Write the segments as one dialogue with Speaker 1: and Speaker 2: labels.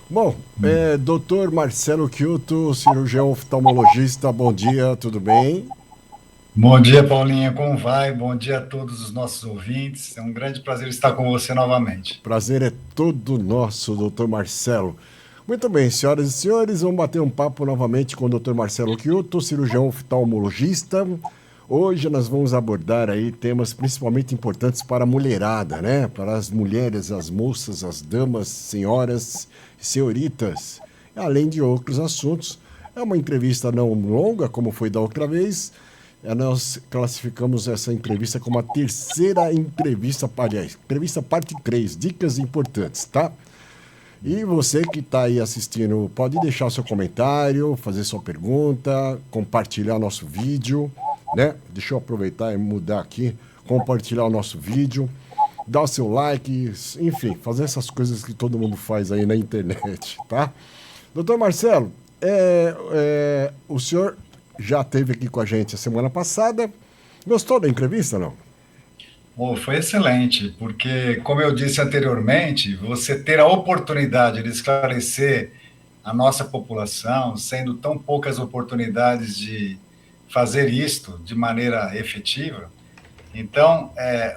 Speaker 1: Bom, doutor Marcelo Kyoto, cirurgião oftalmologista, bom dia, tudo bem?
Speaker 2: Bom dia, Paulinha, como vai? Bom dia a todos os nossos ouvintes. É um grande prazer estar com você novamente.
Speaker 1: Prazer é todo nosso, doutor Marcelo. Muito bem, senhoras e senhores, vamos bater um papo novamente com o doutor Marcelo Kyoto, cirurgião oftalmologista. Hoje nós vamos abordar aí temas principalmente importantes para a mulherada, né? Para as mulheres, as moças, as damas, senhoras, senhoritas, além de outros assuntos. É uma entrevista não longa, como foi da outra vez. Nós classificamos essa entrevista como a terceira entrevista, aliás, entrevista parte 3, dicas importantes, tá? E você que está aí assistindo, pode deixar seu comentário, fazer sua pergunta, compartilhar nosso vídeo, né? Deixa eu aproveitar e mudar aqui, compartilhar o nosso vídeo, dar o seu like, enfim, fazer essas coisas que todo mundo faz aí na internet, tá? Doutor Marcelo, o senhor já esteve aqui com a gente a semana passada. Gostou da entrevista, não?
Speaker 2: Oh, foi excelente, porque, como eu disse anteriormente, você ter a oportunidade de esclarecer a nossa população, sendo tão poucas oportunidades de fazer isto de maneira efetiva. Então,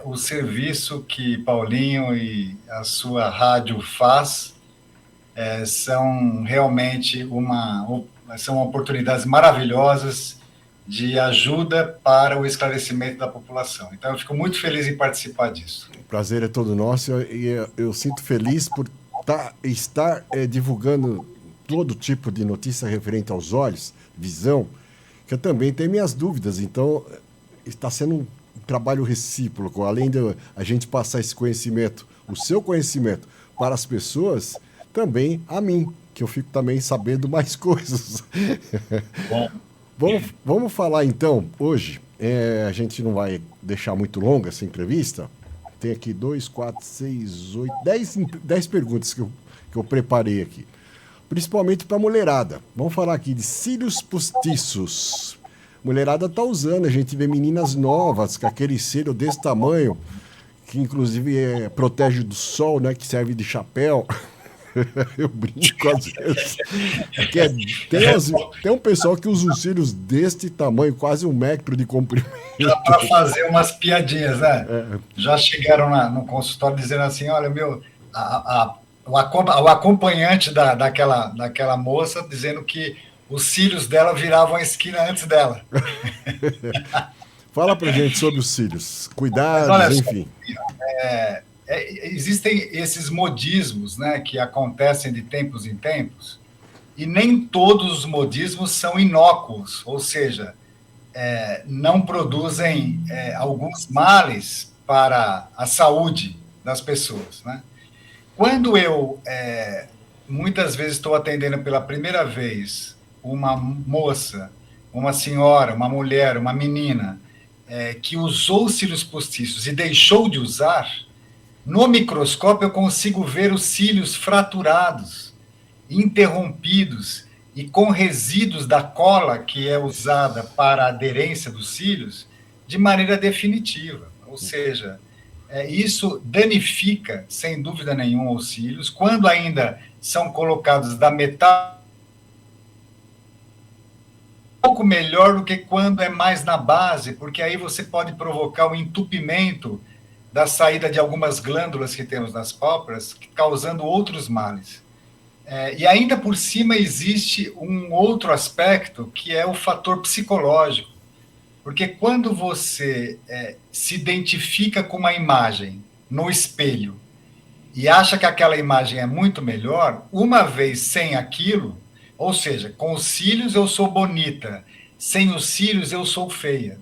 Speaker 2: o serviço que Paulinho e a sua rádio faz são realmente são oportunidades maravilhosas de ajuda para o esclarecimento da população. Então, eu fico muito feliz em participar disso.
Speaker 1: O prazer é todo nosso e eu sinto feliz por estar divulgando todo tipo de notícia referente aos olhos, visão, que eu também tenho minhas dúvidas. Então, está sendo um trabalho recíproco. Além de a gente passar esse conhecimento, o seu conhecimento, para as pessoas, também a mim, que eu fico também sabendo mais coisas.
Speaker 2: Bom,
Speaker 1: Vamos falar então, hoje, a gente não vai deixar muito longa essa entrevista. Tem aqui 2, 4, 6, 8, 10 perguntas que eu preparei aqui. Principalmente para mulherada. Vamos falar aqui de cílios postiços. Mulherada tá usando, a gente vê meninas novas com aquele cílio desse tamanho, que inclusive protege do sol, né? Que serve de chapéu. Eu brinco às vezes. Que tem um pessoal que usa os cílios deste tamanho, quase 1 metro de comprimento.
Speaker 2: para fazer umas piadinhas, né? Já chegaram no consultório dizendo assim: olha, meu, o acompanhante daquela moça dizendo que os cílios dela viravam a esquina antes dela.
Speaker 1: Fala pra gente sobre os cílios,
Speaker 2: Mas olha
Speaker 1: cuidados,
Speaker 2: só,
Speaker 1: enfim.
Speaker 2: existem esses modismos, né, que acontecem de tempos em tempos, e nem todos os modismos são inócuos, ou seja, não produzem alguns males para a saúde das pessoas, né? Quando eu muitas vezes estou atendendo pela primeira vez uma moça, uma senhora, uma mulher, uma menina que usou cílios postiços e deixou de usar, no microscópio eu consigo ver os cílios fraturados, interrompidos e com resíduos da cola que é usada para a aderência dos cílios de maneira definitiva. Ou seja, isso danifica, sem dúvida nenhuma, os cílios. Quando ainda são colocados da metade, um pouco melhor do que quando é mais na base, porque aí você pode provocar o entupimento da saída de algumas glândulas que temos nas pálpebras, causando outros males. E ainda por cima existe um outro aspecto que é o fator psicológico, porque quando você se identifica com uma imagem no espelho e acha que aquela imagem é muito melhor, uma vez sem aquilo, ou seja, com os cílios eu sou bonita, sem os cílios eu sou feia.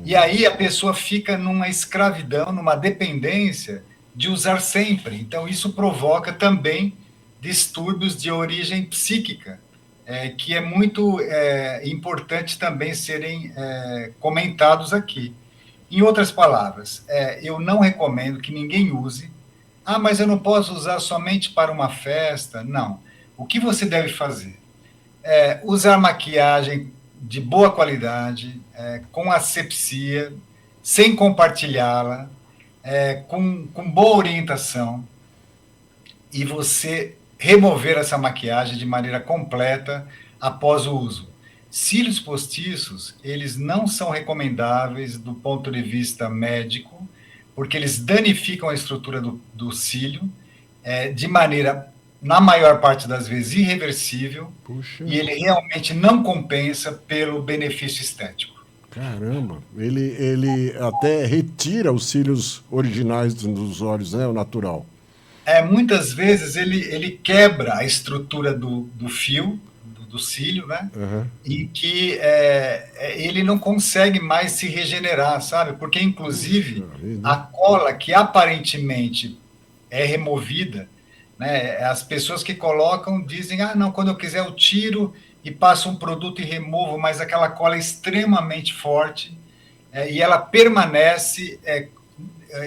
Speaker 2: E aí a pessoa fica numa escravidão, numa dependência de usar sempre. Então isso provoca também distúrbios de origem psíquica, que é muito importante também serem comentados aqui. Em outras palavras, eu não recomendo que ninguém use. Ah, mas eu não posso usar somente para uma festa. Não. O que você deve fazer? Usar maquiagem de boa qualidade, com asepsia, sem compartilhá-la, com boa orientação, e você remover essa maquiagem de maneira completa após o uso. Cílios postiços, eles não são recomendáveis do ponto de vista médico, porque eles danificam a estrutura do cílio de maneira, na maior parte das vezes, irreversível,
Speaker 1: Puxa.
Speaker 2: e ele realmente não compensa pelo benefício estético.
Speaker 1: Caramba, ele até retira os cílios originais dos olhos, né? O natural.
Speaker 2: Muitas vezes ele quebra a estrutura do fio, do cílio, né?
Speaker 1: Uhum.
Speaker 2: E que ele não consegue mais se regenerar, sabe? Porque, inclusive, a cola que aparentemente é removida, né? As pessoas que colocam dizem, não, quando eu quiser eu tiro e passo um produto e removo, mas aquela cola é extremamente forte e ela permanece,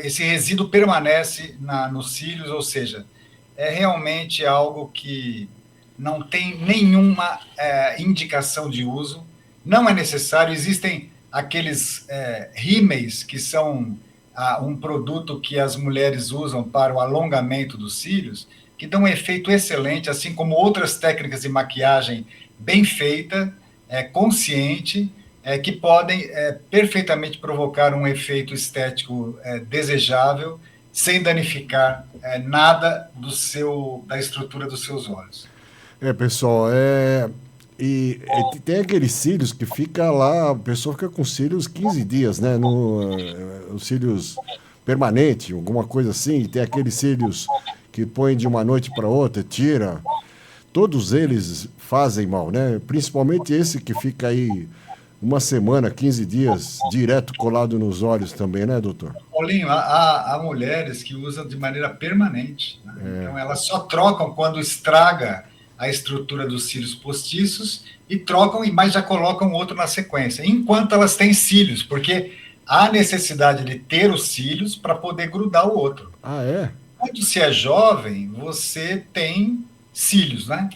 Speaker 2: esse resíduo permanece nos cílios, ou seja, é realmente algo que não tem nenhuma indicação de uso, não é necessário. Existem aqueles rímeis, que são um produto que as mulheres usam para o alongamento dos cílios, que dão um efeito excelente, assim como outras técnicas de maquiagem bem feita, consciente, que podem perfeitamente provocar um efeito estético desejável, sem danificar nada da estrutura dos seus olhos.
Speaker 1: Pessoal, e tem aqueles cílios que fica lá, a pessoa fica com cílios 15 dias, né? Os cílios permanente, alguma coisa assim, e tem aqueles cílios que põe de uma noite para outra, tira. Todos eles fazem mal, né? Principalmente esse que fica aí uma semana, 15 dias, direto colado nos olhos também, né, doutor?
Speaker 2: Paulinho, há mulheres que usam de maneira permanente, né? Então elas só trocam quando estraga a estrutura dos cílios postiços e trocam, mas já colocam outro na sequência, enquanto elas têm cílios, porque há necessidade de ter os cílios para poder grudar o outro.
Speaker 1: Ah, é?
Speaker 2: Quando você é jovem, você tem cílios, né?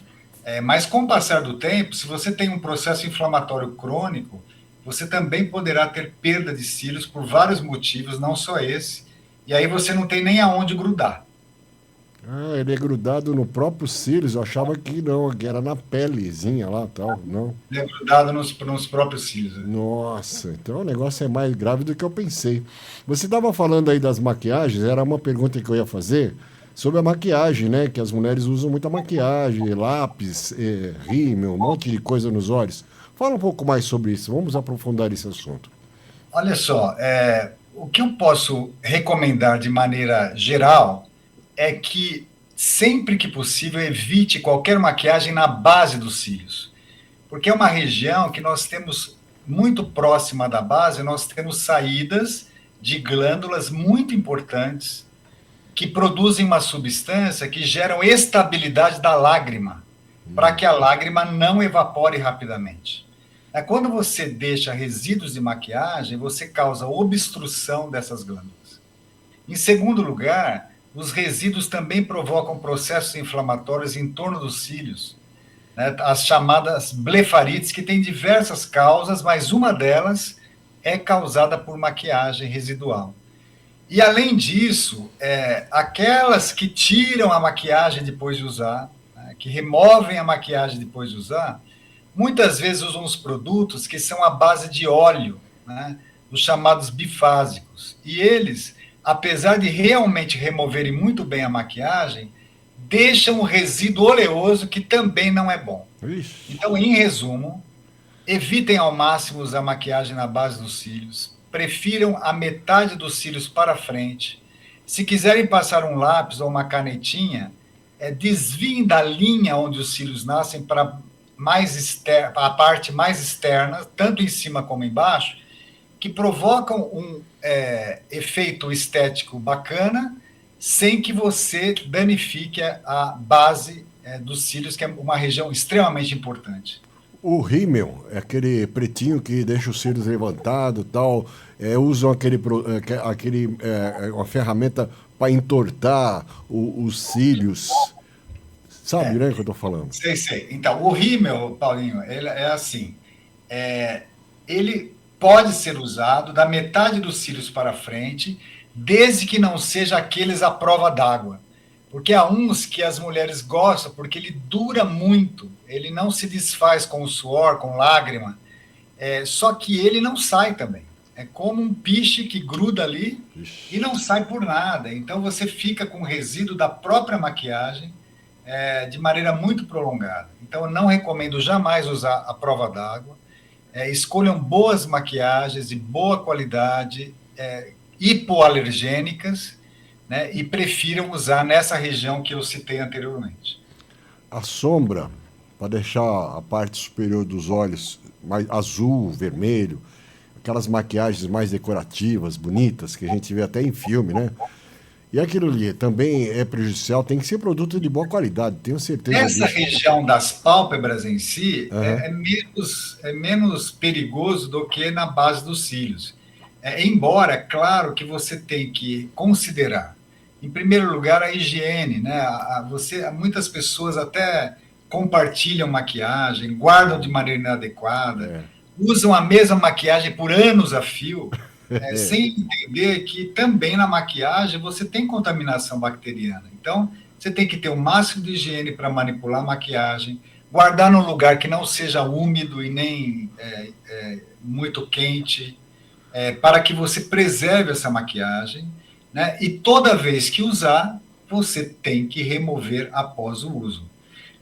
Speaker 2: Mas com o passar do tempo, se você tem um processo inflamatório crônico, você também poderá ter perda de cílios por vários motivos, não só esse, e aí você não tem nem aonde grudar.
Speaker 1: Ah, ele é grudado no próprio cílios. Eu achava que não, que era na pelezinha lá tal. Não.
Speaker 2: Ele é grudado nos próprios cílios.
Speaker 1: Nossa, então o negócio é mais grave do que eu pensei. Você estava falando aí das maquiagens, era uma pergunta que eu ia fazer sobre a maquiagem, né? Que as mulheres usam muita maquiagem, lápis, rímel, um monte de coisa nos olhos. Fala um pouco mais sobre isso, vamos aprofundar esse assunto.
Speaker 2: Olha só, o que eu posso recomendar de maneira geral é que, sempre que possível, evite qualquer maquiagem na base dos cílios, porque é uma região que nós temos muito próxima da base, nós temos saídas de glândulas muito importantes que produzem uma substância que geram estabilidade da lágrima, para que a lágrima não evapore rapidamente. Quando você deixa resíduos de maquiagem, você causa obstrução dessas glândulas. Em segundo lugar, os resíduos também provocam processos inflamatórios em torno dos cílios, né? As chamadas blefarites, que têm diversas causas, mas uma delas é causada por maquiagem residual. E, além disso, aquelas que tiram a maquiagem depois de usar, né, que removem a maquiagem depois de usar, muitas vezes usam os produtos que são à base de óleo, né, os chamados bifásicos. E eles, apesar de realmente removerem muito bem a maquiagem, deixam um resíduo oleoso que também não é bom.
Speaker 1: Ixi.
Speaker 2: Então, em resumo, evitem ao máximo usar maquiagem na base dos cílios, prefiram a metade dos cílios para frente. Se quiserem passar um lápis ou uma canetinha, desviem da linha onde os cílios nascem para a parte mais externa, tanto em cima como embaixo, que provocam um efeito estético bacana, sem que você danifique a base dos cílios, que é uma região extremamente importante.
Speaker 1: O rímel é aquele pretinho que deixa os cílios levantados e tal. Usam uma ferramenta para entortar os cílios. Sabe, né, o que eu estou falando?
Speaker 2: Sei. Então, o rímel, Paulinho, ele é assim. Ele pode ser usado da metade dos cílios para frente, desde que não seja aqueles à prova d'água. Porque há uns que as mulheres gostam, porque ele dura muito, ele não se desfaz com o suor, com lágrima, só que ele não sai também. É como um piche que gruda ali e não sai por nada. Então você fica com o resíduo da própria maquiagem de maneira muito prolongada. Então eu não recomendo jamais usar a prova d'água. Escolham boas maquiagens de boa qualidade, hipoalergênicas, né, e prefiram usar nessa região que eu citei anteriormente.
Speaker 1: A sombra, para deixar a parte superior dos olhos mais azul, vermelho, aquelas maquiagens mais decorativas, bonitas, que a gente vê até em filme, né? E aquilo ali também é prejudicial, tem que ser produto de boa qualidade, tenho certeza
Speaker 2: Essa
Speaker 1: disso.
Speaker 2: região das pálpebras em si
Speaker 1: Aham.
Speaker 2: é menos perigoso do que na base dos cílios. Embora, claro, que você tem que considerar, em primeiro lugar, a higiene, né? Muitas pessoas até compartilham maquiagem, guardam de maneira inadequada,
Speaker 1: É.
Speaker 2: usam a mesma maquiagem por anos a fio, sem entender que também na maquiagem você tem contaminação bacteriana. Então, você tem que ter o máximo de higiene para manipular a maquiagem, guardar num lugar que não seja úmido e nem muito quente, para que você preserve essa maquiagem, né? E toda vez que usar, você tem que remover após o uso.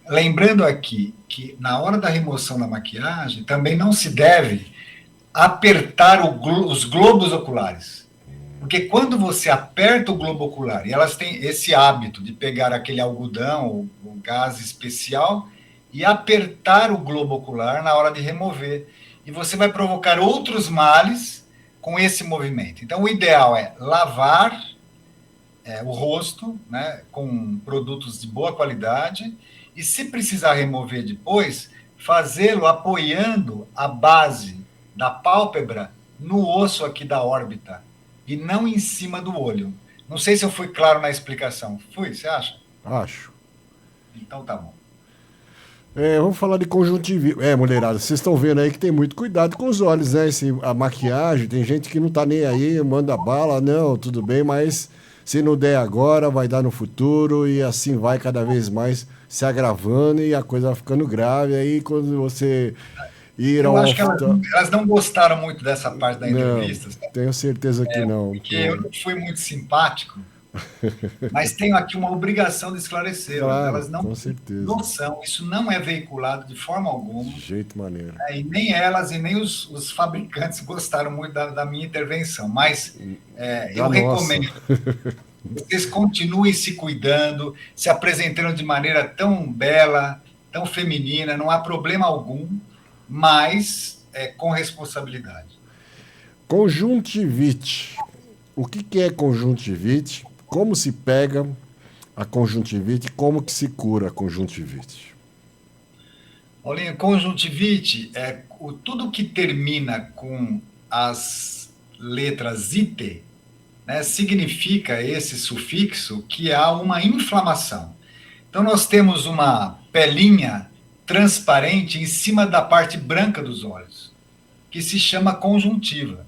Speaker 2: Lembrando aqui que na hora da remoção da maquiagem também não se deve apertar os globos oculares. Porque quando você aperta o globo ocular, e elas têm esse hábito de pegar aquele algodão, o gás especial, e apertar o globo ocular na hora de remover. E você vai provocar outros males com esse movimento. Então, o ideal é lavar o rosto, né, com produtos de boa qualidade, e se precisar remover depois, fazê-lo apoiando a base da pálpebra no osso aqui da órbita, e não em cima do olho. Não sei se eu fui claro na explicação. Fui, você acha?
Speaker 1: Acho.
Speaker 2: Então tá bom.
Speaker 1: Vamos falar de conjuntivite. Mulherada, vocês estão vendo aí que tem muito cuidado com os olhos, né? A maquiagem, tem gente que não tá nem aí, manda bala, não, tudo bem, mas se não der agora, vai dar no futuro e assim vai cada vez mais se agravando e a coisa vai ficando grave. Aí quando você ir
Speaker 2: Eu
Speaker 1: ao
Speaker 2: acho que
Speaker 1: oftalmo.
Speaker 2: elas não gostaram muito dessa parte da
Speaker 1: Não,
Speaker 2: entrevista, sabe?
Speaker 1: tenho certeza que não.
Speaker 2: Porque eu não fui muito simpático, mas tenho aqui uma obrigação de esclarecê-las.
Speaker 1: Claro,
Speaker 2: Elas não
Speaker 1: com
Speaker 2: têm
Speaker 1: certeza.
Speaker 2: noção, isso não é veiculado de forma
Speaker 1: De
Speaker 2: alguma,
Speaker 1: jeito maneiro.
Speaker 2: e nem elas e nem os fabricantes gostaram muito da minha intervenção, mas eu
Speaker 1: Da nossa.
Speaker 2: recomendo que vocês continuem se cuidando, se apresentando de maneira tão bela, tão feminina, não há problema algum, mas com responsabilidade.
Speaker 1: Conjuntivite. O que é conjuntivite? Como se pega a conjuntivite? Como que se cura a conjuntivite?
Speaker 2: Paulinho, conjuntivite tudo que termina com as letras IT, né, significa esse sufixo que há uma inflamação. Então, nós temos uma pelinha transparente em cima da parte branca dos olhos, que se chama conjuntiva.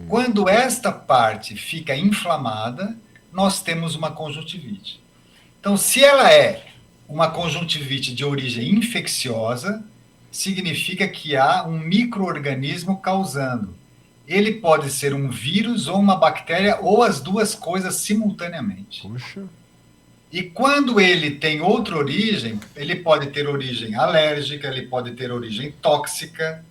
Speaker 2: Quando esta parte fica inflamada, nós temos uma conjuntivite. Então, se ela é uma conjuntivite de origem infecciosa, significa que há um micro-organismo causando. Ele pode ser um vírus ou uma bactéria, ou as duas coisas simultaneamente.
Speaker 1: Poxa.
Speaker 2: E quando ele tem outra origem, ele pode ter origem alérgica, ele pode ter origem tóxica,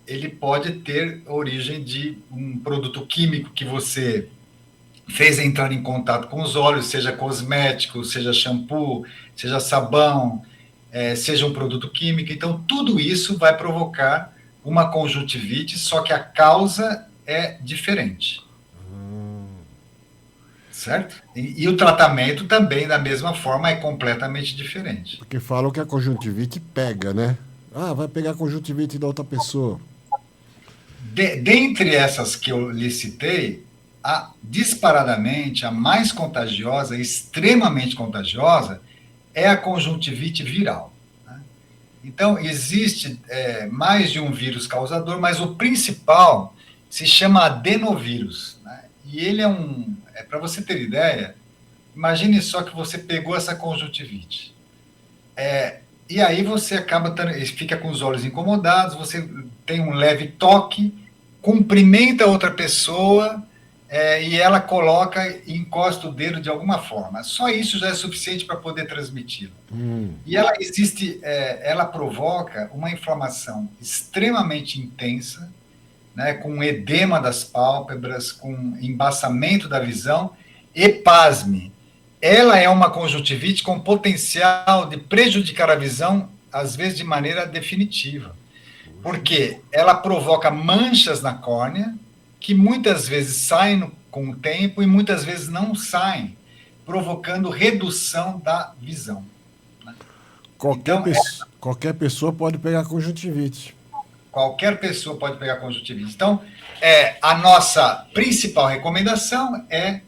Speaker 2: ele pode ter origem de um produto químico que você fez entrar em contato com os olhos, seja cosmético, seja shampoo, seja sabão, seja um produto químico. Então, tudo isso vai provocar uma conjuntivite, só que a causa é diferente. Certo? E o tratamento também, da mesma forma, é completamente diferente.
Speaker 1: Porque falam que a conjuntivite pega, né? Ah, vai pegar a conjuntivite da outra pessoa.
Speaker 2: Dentre essas que eu lhe citei, disparadamente, a mais contagiosa, extremamente contagiosa, é a conjuntivite viral. Né? Então, existe mais de um vírus causador, mas o principal se chama adenovírus. Né? E ele para você ter ideia, Imagine só que você pegou essa conjuntivite. E aí você fica com os olhos incomodados, você tem um leve toque, cumprimenta outra pessoa, e ela coloca e encosta o dedo de alguma forma. Só isso já é suficiente para poder transmiti-lo. E ela provoca uma inflamação extremamente intensa, né, com edema das pálpebras, com embaçamento da visão, e pasme, ela é uma conjuntivite com potencial de prejudicar a visão, às vezes de maneira definitiva, porque ela provoca manchas na córnea, que muitas vezes saem com o tempo e muitas vezes não saem, provocando redução da visão.
Speaker 1: Qualquer pessoa pode pegar conjuntivite.
Speaker 2: Qualquer pessoa pode pegar conjuntivite. Então, a nossa principal recomendação é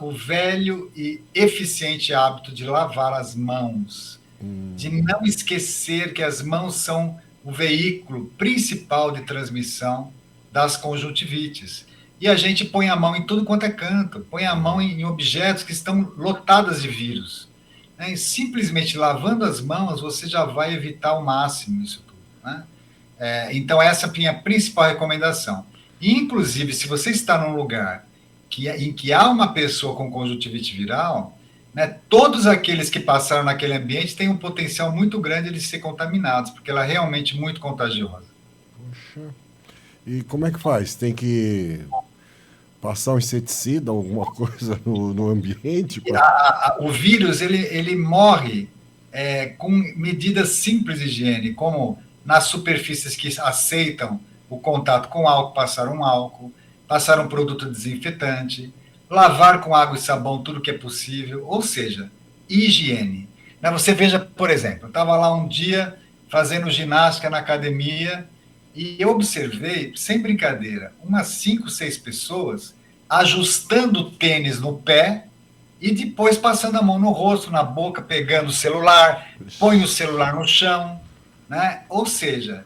Speaker 2: o velho e eficiente hábito de lavar as mãos, de não esquecer que as mãos são o veículo principal de transmissão das conjuntivites. E a gente põe a mão em tudo quanto é canto, põe a mão em objetos que estão lotados de vírus. Né? E simplesmente lavando as mãos, você já vai evitar ao máximo isso tudo. Né? Então, essa é a minha principal recomendação. E, inclusive, se você está num lugar em que há uma pessoa com conjuntivite viral, né, todos aqueles que passaram naquele ambiente têm um potencial muito grande de ser contaminados, porque ela é realmente muito contagiosa.
Speaker 1: Poxa. E como é que faz? Tem que passar um inseticida, alguma coisa no ambiente?
Speaker 2: O vírus, ele morre com medidas simples de higiene, como nas superfícies que aceitam o contato com álcool, passar um produto desinfetante, lavar com água e sabão tudo que é possível, ou seja, higiene. Você veja, por exemplo, eu estava lá um dia fazendo ginástica na academia e eu observei, sem brincadeira, umas 5, 6 pessoas ajustando o tênis no pé e depois passando a mão no rosto, na boca, pegando o celular, põe o celular no chão, né? Ou seja,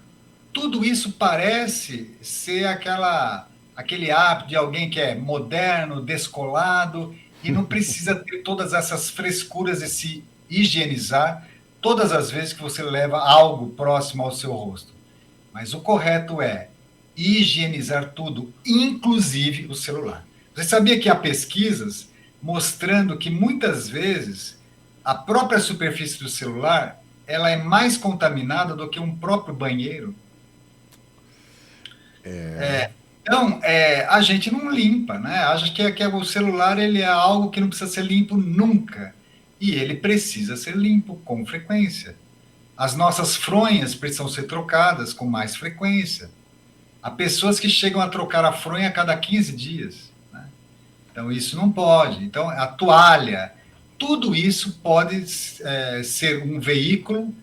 Speaker 2: tudo isso parece ser aquele hábito de alguém que é moderno, descolado, e não precisa ter todas essas frescuras de se higienizar todas as vezes que você leva algo próximo ao seu rosto. Mas o correto é higienizar tudo, inclusive o celular. Você sabia que há pesquisas mostrando que muitas vezes a própria superfície do celular ela é mais contaminada do que um próprio banheiro? Então, a gente não limpa, né? Acha que o celular ele é algo que não precisa ser limpo nunca. E ele precisa ser limpo com frequência. As nossas fronhas precisam ser trocadas com mais frequência. Há pessoas que chegam a trocar a fronha a cada 15 dias. Né? Então, isso não pode. Então, a toalha, tudo isso pode ser um veículo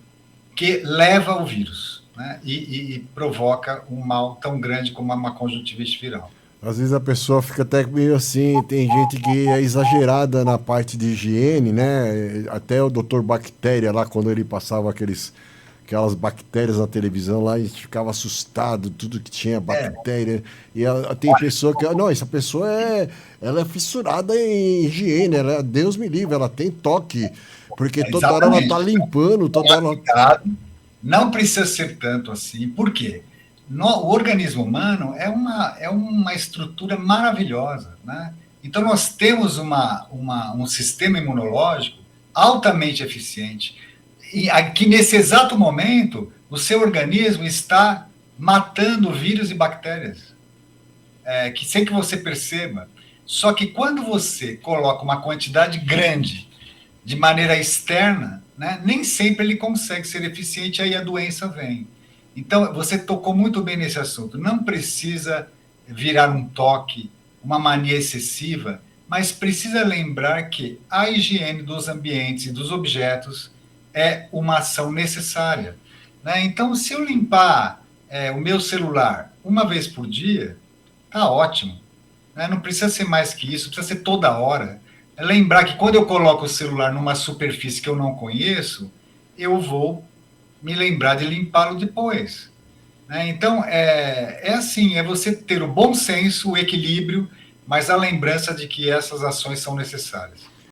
Speaker 2: que leva o vírus. Né? E provoca um mal tão grande como uma conjuntivite viral.
Speaker 1: Às vezes a pessoa fica até meio assim, tem gente que é exagerada na parte de higiene, né? Até o Dr. Bactéria lá, quando ele passava aquelas bactérias na televisão lá, a gente ficava assustado, tudo que tinha bactéria. E tem pessoa que... Não, essa pessoa ela é fissurada em higiene, Deus me livre, ela tem toque, porque toda hora ela tá limpando, toda hora...
Speaker 2: Não precisa ser tanto assim. Por quê? O organismo humano é uma estrutura maravilhosa, né? Então, nós temos um sistema imunológico altamente eficiente, e que nesse exato momento, o seu organismo está matando vírus e bactérias, sem que você perceba. Só que quando você coloca uma quantidade grande de maneira externa, né, nem sempre ele consegue ser eficiente, aí a doença vem. Então, você tocou muito bem nesse assunto. Não precisa virar um toque, uma mania excessiva, mas precisa lembrar que a higiene dos ambientes e dos objetos é uma ação necessária. Né? Então, se eu limpar o meu celular uma vez por dia, tá ótimo. Né? Não precisa ser mais que isso, precisa ser toda hora. Lembrar que quando eu coloco o celular numa superfície que eu não conheço, eu vou me lembrar de limpá-lo depois. Né? Então, assim, é você ter o bom senso, o equilíbrio, mas a lembrança de que essas ações são necessárias.